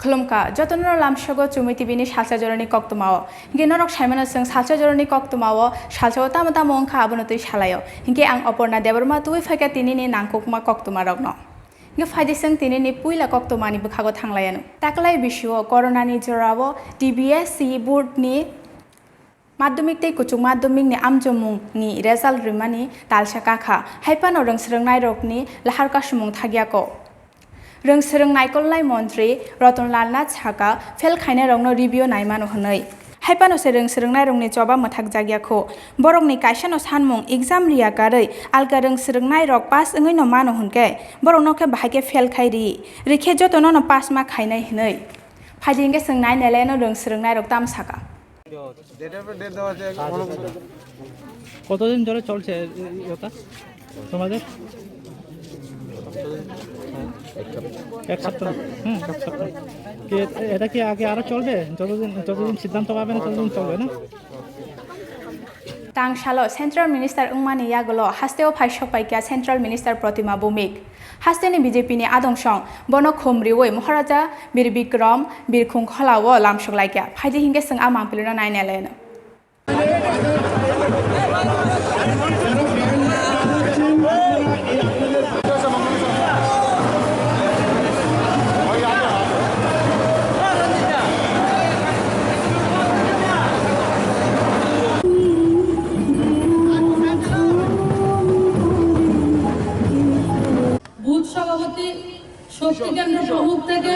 Kolomka, Jotono Lamshogo, Chumui Salsa Jorani Koktwma, Ginorok Shimon Sing Salsa Jorani Koktwma, Salsa Tamata Monka Abonotu Shalayo, Hinge Ang Oporna Deborma to Fakatini and Kokma Koktwma Rogno. Fadisang tinini puila Koktwma ni Bukago Tanglayano. Taklai Bishu, Coronani Joravo, DBSC Board ni Madumik te kucung madumik ni amjomung ni result rimani talsha kakha haipano rengsrengnai rokni lahar kasumung thagiako rengsrengnai kolnai montri Ratonlal Chaka fel khaine rongno review naimano honai haipano se rengsrengnai rongni choba mathak jagiako borokni kaisano sanmung exam ria karai alga rengsrengnai rok pass ngoi no mano hunke borokno ke bahake fel khairi rikhe jotono no pass ma khainai hinai phajinge sengnai neleno rengsrengnai rok tam saka কতদিন ধরে চলছে এটা তোমাদের এক সপ্তাহ এক সপ্তাহ এটা কি আগে আরো চলবে যতদিন সিদ্ধান্ত পাবে না ততদিন চলবে না Tangshalo Central Minister Ungmani Yagolo Hasteo Paishok Paikya Central Minister Protima Bumik Hasteni BJP ni Adongshong Bono Khomriwe Maharaja Bir Bikram Bir Khungkhalawo Lamshok Laikya Phaidi Hinge Sing Amang Piluna 911 সভাপতি শক্তি কেন্দ্র প্রমুখ থেকে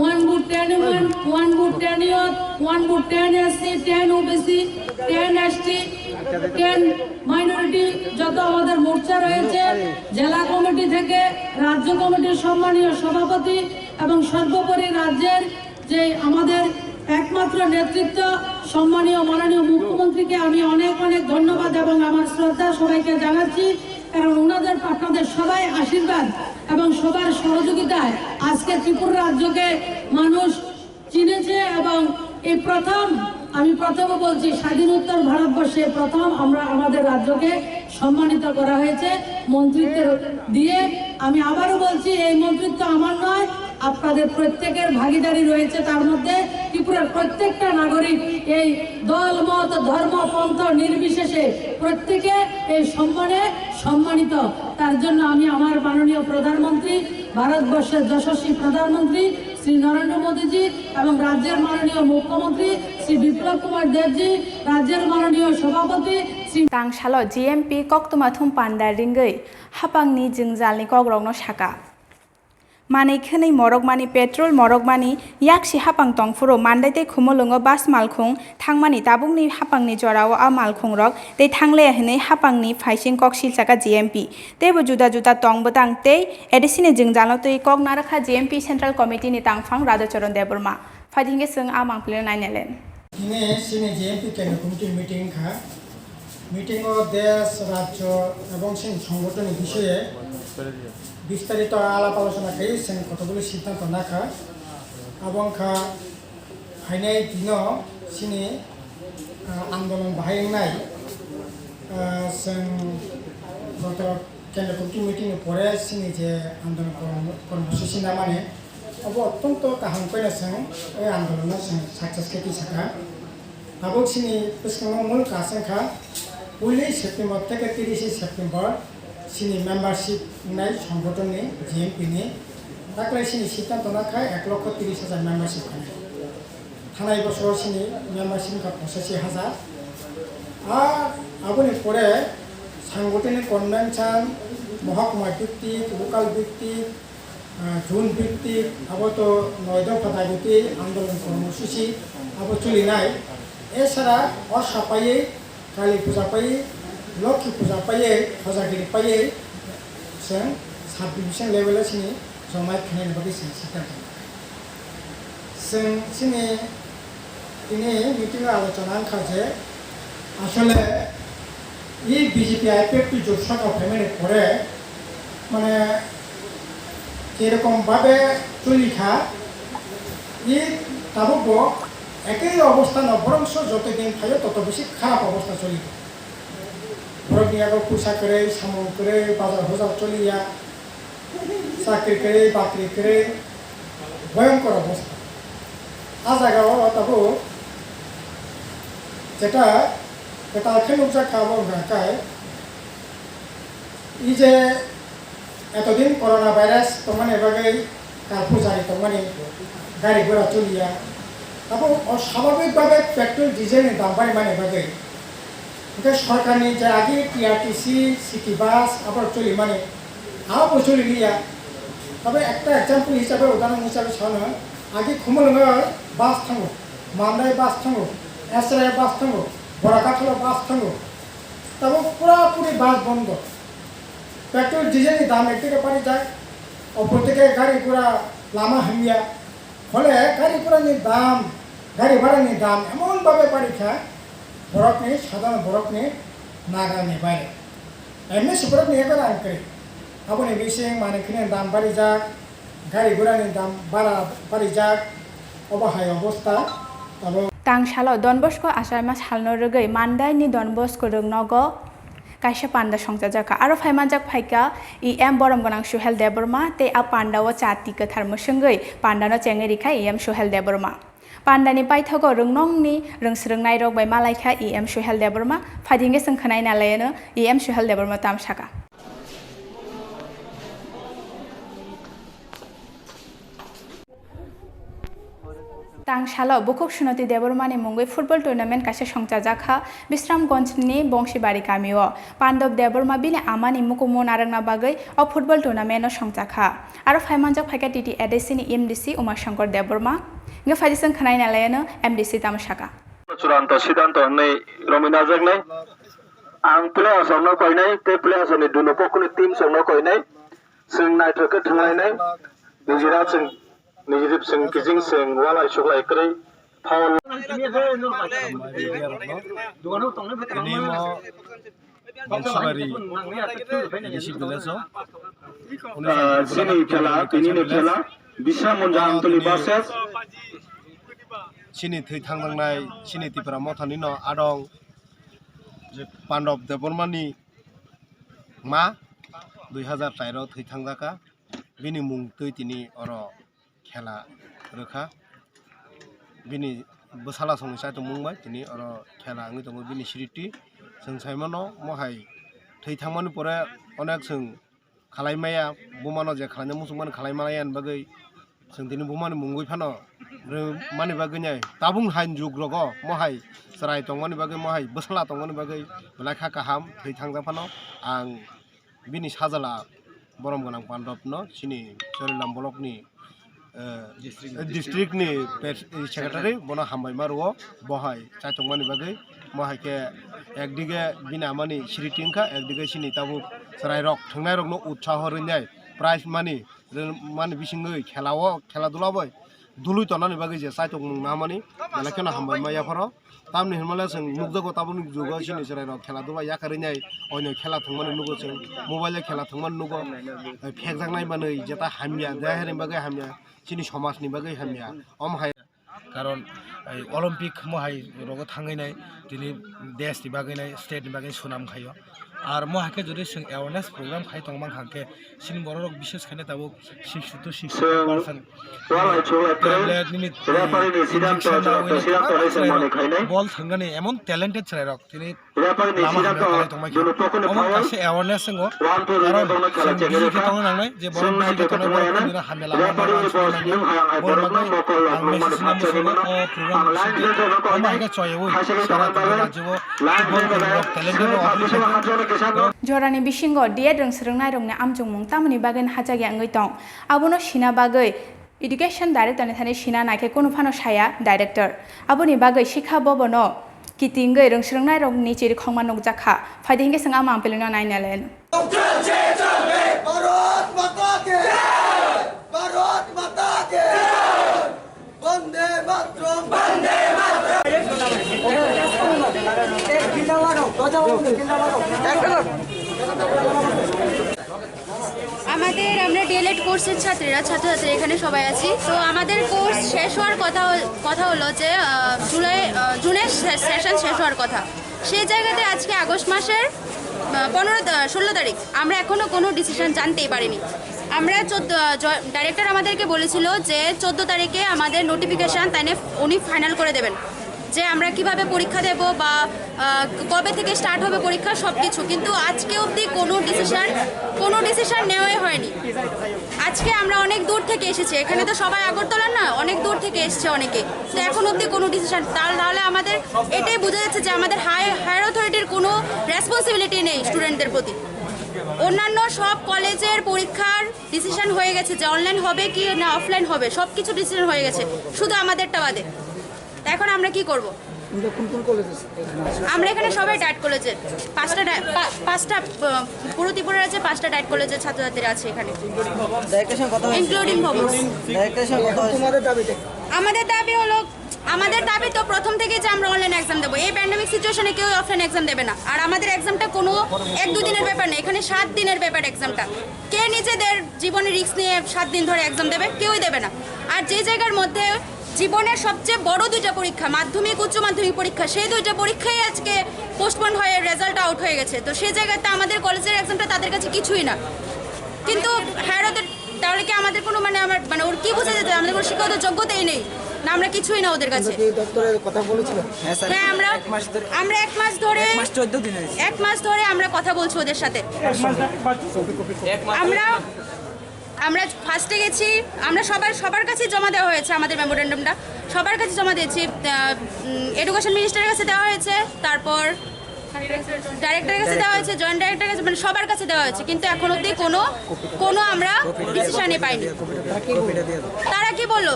1 বুথ 10 ওয়ান 1 বুথ 10 ইয়ত 1 booth 10 SC 10 OBC 10 ST 10 minority যত আমাদের মোর্চা রয়েছে জেলা committee থেকে রাজ্য কমিটির সম্মানীয় সভাপতি এবং সর্বোপরি রাজ্যের যে আমাদের একমাত্র নেতৃত্ব সম্মানীয় মাননীয় মুখ্যমন্ত্রীকে আমি অনেক অনেক ধন্যবাদ এবং আমার শ্রদ্ধা সবাইকে জানাচ্ছি কারণ ওনাদের আপনাদের সবাই আশীর্বাদ এবং সবার সহযোগিতায় আজকে ত্রিপুরা রাজ্যকে মানুষ চিনেছে এবং এই প্রথম আমি প্রথমে বলছি স্বাধীনোত্তর ভারতবর্ষে প্রথম আমরা আমাদের রাজ্যকে সম্মানিত করা হয়েছে মন্ত্রিত্ব দিয়ে আমি আবারও বলছি এই মন্ত্রিত্ব আমার নয় আপনাদের প্রত্যেকের ভাগিদারি রয়েছে তার মধ্যে ত্রিপুরার প্রত্যেকটা নাগরিক এই দল মত ধর্ম পন্থ নির্বিশেষে প্রত্যেকে এই সম্মানে সম্মানিত তার জন্য আমি আমার মাননীয় প্রধানমন্ত্রী ভারতবর্ষের যশস্বী প্রধানমন্ত্রী শ্রী নরেন্দ্র মোদীজি এবং রাজ্যের মাননীয় মুখ্যমন্ত্রী শ্রী বিপ্লব কুমার দেবজি রাজ্যের মাননীয় সভাপতি Shri Tangshalo GMP Koktwma Thumpanda Ringai Hapangni Jingjalni Kogrokno Saka Mani khani morokmani petrol morokmani yakshi hapang tongfuro mandaite khumolongo bas malkhung thangmani tabungni hapangni jorao a malkhung rok tei thangle hne hapangni phaising koksil saka GMP tebo juda juda tongbotang tei edisine jingjalo tei koknarakha GMP Central Committee ni tangphang Radhacharan Deborma phadinge sung amang pleno 911 Ini sini GMP Central Committee meeting kha meeting o দেশ রাজ্য এবং সংগঠন বিষয়ে বিস্তারিত আলাপ আলোচনা করে কতগুলি সিদ্ধান্ত নাখা এবং ফাইনাল দিন সিনি আন্দোলন বাহাইনাই গত কেন্দ্র কমিটি মিটিং পরে সিনি যে আন্দোলন কর্মসূচি না মানে অত্যন্ত কাহাম করে ওই আন্দোলন সাকসেস কেটি থাকা এবং সিনি মূল কাজখা 1 সেপ্টেম্বর থেকে 30 সেপ্টেম্বর সিনি মেম্বারশিপ নাই সংগঠনে জিএমপি নি তাকলে সিনি সিদ্ধান্ত না খায় 1,30,000 মেম্বারশিপ খায় থানায় বছর সিনি মেম্বারশিপ কা 85,000 আর আপনি পরে সাংগঠনিক কনভেনশন মহকুমা ভিত্তিক লোকাল ভিত্তিক জোন ভিত্তিক আবত 9 দফা দাবিতে আন্দোলন কর্মসূচি আবো চলি নাই এছাড়া অসাপায়ে কালী পূজা পাই লক্ষ্মী পূজা পাইয়ে ফজাগিরি পাইয়ে সাব ডিভিশন লেভেলে সিনি জমায়েত খানাयनि बागै সিদ্ধান্ত সিনি তিনি মিটিং আলোচনা খাজে আসলে এই বিজেপি আইপিএফটি জোট সরকার ফেমের পরে মানে এরকম ভাবে চলিখা এই তাবক একই অবস্থা নবরংশ যতদিন থাকে তত বেশি খারাপ অবস্থা চলি বড় পোশা করে সামন করে বাজার বাজার চলিয়া চাকরি করে বাকরি করে ভয়ঙ্কর অবস্থা জায়গাও তাবো যেটা এটা খেলুক যা খাবো গাকায় এই যে এতদিন করোনা ভাইরাস তোমার এবারে কাল পূজারি তোমার গাড়ি ঘোড়া চলিয়া তারপর অস্বাভাবিকভাবে পেট্রোল ডিজেলের দাম বাড়ে মানে এবারে সরকারি যে আগে টিআরটিসি সিটি বাস আবার চলি মানে আবার চলি নিয়া তবে একটা এক্সাম্পল হিসাবে উদাহরণ হিসাবে শোনো আগে খুমলঙ্গা বাস থাঙ্গো মামদায় বাস থাঙ্গো এসরায় বাস থাঙ্গো বড়াকাঠলো বাস থাঙ্গো তারপর পুরাপুরি বাস বন্ধ পেট্রোল ডিজেলের দাম একদিকে পারি যায় অপর থেকে গাড়ি ঘোড়া লামা হামিয়া ফলে গাড়ি ঘোড়ার দাম গাড়ি ভাড়ার দাম এমনভাবে বাড়ি খায় বরফ নেই সাধারণ বরফ নেই নাগানে বাইরে এমনি সুবরফ নিয়ে করে আন করে আপনি মিশিং মানিকিনের দাম বাড়ি যাক গাড়ি ঘোড়ার দাম বাড়ি যাক অবহায় অবস্থা তবে tang shalo Don Bosco asama salno rogoi mandai ni Don Bosco rognogo kaisa panda songja jaka aro phaimanjak phaika borom gonang Suhel Deborma te a panda o chati kathar musungoi panda no chengeri kha Suhel Deborma pandani paithago rungnongni rungsrungnai rok bai malaikha Suhel Deborma phadinge sengkhanai nalayeno Suhel Deborma tamsaka tang shalo bukuk sunati Debormani mungoi football tournament kaisa songja jakha Bisramganj ni Bongshibari kamio Pandab Deborma bini amani mukumo narangna bagai o football tournament no songjaka aro phaimanjak phaika TT ADC ni MDC Umashankar Deborma nge phadisang khanai nalayeno MDC tamsaka চূড়ান্ত সিদ্ধান্ত নেই রমিনা জাগনাই আং player সামনে কইনাই তে player সামনে দুনো পক্ষনি team সামনে কইনাই जों नायथोखो थांलायनाय निजिरा जों निजिरिब जों किजिं जों वालाय सुग्लाय ख्रै फाउल सिनि खेला बिनिनो खेला बिस्रामगन्ज आंतलि बासेस सिनि थै थांनांनाय सिनि तिफोरा मथानि न आदं जे पान्डब देबरमानि मा 2013 थै थांजाका बिनि मुं तै तिनि अर खेला रोखा बिनि बसाला संनि साइथ मुंबाय तिनि अर खेला आंनि दङ बिनि सिरिति जों साइमनो महाय थै थांमानि परे अनेक जों खालायमाया बुमानो जे खालायनो मुसुमान खालायमायान बागै जों दिनै बुमानि मुंगै फानो मानि बागै नाय ताबुं हाइन जुग्रग महाय सराय दंमानि बागै महाय बसाला दंमानि बागै लाखा काहाम थै थांजा फानो आं बिनि साजाला बरम गोनां पान्डबनो सिनि सरिलाम ब्लकनि डिस्ट्रिक्टनि सेक्रेटारि बना हामबाय मारुओ बहाय चाइतंमानि बागै महायके एकदिगे बिना मानि सिरिटिंखा एकदिगे सिनि ताबु सराय रक थांनाय रकनो उत्साह रैनाय प्राइज मानि बिसिङै खेलाओ खेला दुलाबाय दुलुय तनानि बागै जे चाइतं ना मानि लाखना हामबाय मायाफोराव तामनि हिमालय जों मुगजगो ताबुनि जुगा सिनि सराय रक खेला दुला याखारैनाय अयनो खेला थांमानि नुगो जों मोबाइल खेला थांमानि नुगो फेकजांनाय मानै जेता हामिया देहानि बागै हामिया सिनि समाजनि बागै हामिया अमहाय कारण अलिम्पिक महाय रग थांनाय दिनै देशनि बागैनाय स्टेटनि बागै सुनाम खायो আর মহাকে যদি অ্যাওয়ারনেস প্রোগ্রাম খাই তংমান হাঁকে সিন বড় রক বিশেষ খানে তাবো 60 to 60% বল থাঙ্গানি এমন ট্যালেন্টেড ছেলে রক তিনি লামা হামে তংমাই অমন কাছে অ্যাওয়ারনেস সঙ্গ কারণ বিজি খেতং নাংনাই যে বড় বিজি খেতং বড় দিনা হামে লামা বড় বাগৈ আং মেসেজ নাম সঙ্গ ও প্রোগ্রাম মহাকে চয়ও সারা রাজ্যব football talented officer Jorani bisingo diet rungsrungnai rongni amjungmung tamni bagen hajagi angoi tong abono sina bagai education director ni thani sina naike kono phano saya director aboni bagai shikha bobono kitingai rungsrungnai rongni chiri khongma nokjakha faidinge sanga mampelino nainalen Bharat माता के भारत माता के वंदे मातरम वंदे আমাদের আমরা D.El.Ed কোর্সের ছাত্রছাত্রী এখানে সবাই আছি তো আমাদের কোর্স শেষ হওয়ার কথা হলো যে জুনের সেশন শেষ হওয়ার কথা সেই জায়গাতে আজকে আগস্ট মাসের 16 তারিখ আমরা এখনো কোনো ডিসিশন জানতেই পারিনি আমরা ডাইরেক্টর আমাদেরকে বলেছিল যে 14 তারিখে আমাদের নোটিফিকেশান তাই উনি ফাইনাল করে দেবেন যে আমরা কিভাবে পরীক্ষা দেব বা কবে থেকে স্টার্ট হবে পরীক্ষা সব কিছু, কিন্তু আজকে অবধি কোনো ডিসিশন নেওয়াই হয়নি। আজকে আমরা অনেক দূর থেকে এসেছি, এখানে তো সবাই আগরতলার না, অনেক দূর থেকে এসছে অনেকে, তো এখন অবধি কোনো ডিসিশন, তাহলে আমাদের এটাই বোঝা যাচ্ছে যে আমাদের হায়ার অথরিটির কোনো রেসপন্সিবিলিটি নেই স্টুডেন্টদের প্রতি। অন্যান্য সব কলেজের পরীক্ষার ডিসিশন হয়ে গেছে যে অনলাইন হবে কি না অফলাইন হবে, সব কিছু ডিসিশন হয়ে গেছে, শুধু আমাদেরটা বাদে। এখন আমরা কি করব? আমরা এখানে সবাই ডায়েট কলেজে, পাঁচটা পুরো ত্রিপুরার আছে, 5টা ডায়েট কলেজের ছাত্রছাত্রীরা আছে এখানে, ইনক্লুডিং আমাদের দাবি তো প্রথম থেকেই যে আমরা অনলাইন এক্সাম দেবো। এই প্যান্ডেমিক সিচুয়েশনে কেউ অফলাইন এক্সাম দেবে না, আর আমাদের এক্সামটা কোনো 1-2 দিনের ব্যাপার নেই, এখানে 7 দিনের ব্যাপার এক্সামটা। কে নিজেদের জীবনে রিস্ক নিয়ে 7 দিন ধরে এক্সাম দেবে? কেউই দেবে না। আর যে জায়গার মধ্যে জীবনের সবচেয়ে বড় 2টা পরীক্ষা, মাধ্যমিক উচ্চ মাধ্যমিক পরীক্ষা, সেই 2টা পরীক্ষাই আজকে পোস্টপোন হয়ে রেজাল্ট আউট হয়ে গেছে, তো সেই জায়গাতে আমাদের কলেজের এক্সামটা তাদের কাছে কিছুই না। কিন্তু হ্যাঁ, তাহলে কি আমাদের কোনো মানে ওর কি বোঝা যেত আমাদের কোনো শিক্ষাগত যোগ্যতাই নেই না, আমরা কিছুই না ওদের কাছে। হ্যাঁ, আমরা 1 মাস ধরে আমরা কথা বলছি ওদের সাথে। আমরা ফার্স্টে গেছি, আমরা সবার কাছে জমা দেওয়া হয়েছে, আমাদের মেমোরেন্ডামটা সবার কাছে জমা দিয়েছি, এডুকেশন মিনিস্টারের কাছে দেওয়া হয়েছে, তারপর ডাইরেক্টরের কাছে দেওয়া হয়েছে, জয়েন্ট ডাইরেক্টরের কাছে, মানে সবার কাছে দেওয়া হয়েছে, কিন্তু এখন অবধি কোনো আমরা ডিসিশনে পাইনি। তারা কি বললো?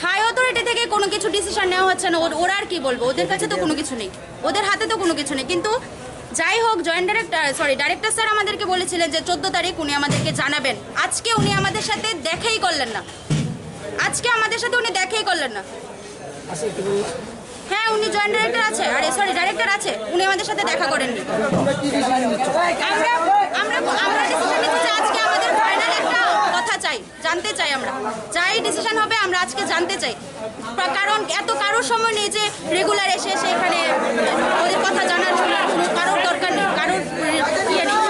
হাই অথরিটি থেকে কোনো কিছু ডিসিশন নেওয়া হচ্ছে না, ওরা আর কি বলবো? ওদের কাছে তো কোনো কিছু নেই, ওদের হাতে তো কোনো কিছু নেই। কিন্তু যাই হোক, ডাইরেক্টর স্যার আমাদেরকে বলেছিলেন যে 14 তারিখ উনি আমাদেরকে জানাবেন। আজকে উনি আমাদের সাথে দেখাই করলেন না, হ্যাঁ, উনি জয়েন্ট ডাইরেক্টর আছে, ডাইরেক্টর আছে, উনি আমাদের সাথে দেখা করেননি। আমরা ডিসিশন নিচ্ছি আজকে, আমাদের ফাইনাল একটা কথা চাই, জানতে চাই, আমরা যাই ডিসিশন হবে আমরা আজকে জানতে চাই, কারণ এত কারোর সময় নেই যে রেগুলার এসে এখানে ওদের কথা জানার জন্য কারোর দরকার নেই, কারোর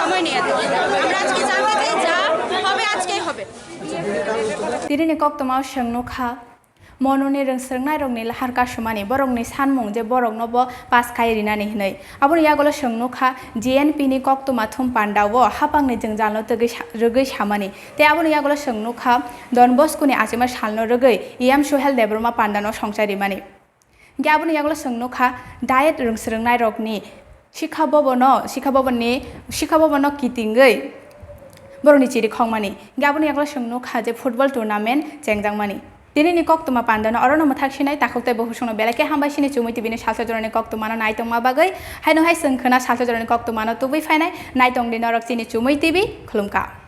সময় নেই এত। আমরা আজকে জানতে চাই, যা হবে আজকেই হবে। Tirini Koktwma Shengnuka Mononi Rengsernai Rogni Lahar Kashmani Borogni Sanmung je Borog Nobo Paskai Rinani Hinai Abun Yagolo Shengnuka JNP ni Koktwma Thum Pandawo Hapangni Jengjalo Rugui Shamani Te Abun Yagolo Shengnuka Don Bosco ni Achima Shalno Rugui Iam Shuhel Debroma Pandano Songsari Mani Gabun Yagolo Shengnuka Diet Rengsernai Rogni Shikhabobono Kitingui Boroni Chiri Khongmani Gabun Yagolo Shengnuka je Football Tournament Jengjangmani Tirini Koktwma Pandano Orono Mataksinai Takokte Bohusono Belake Hambasini Chumui TV ni Salsa Jorani Koktwma Naitongma Bagai Haino Hai Sengkhona Salsa Jorani Koktwma Tubi Fainai Naitong di Norok Sini Chumui TV Khulumka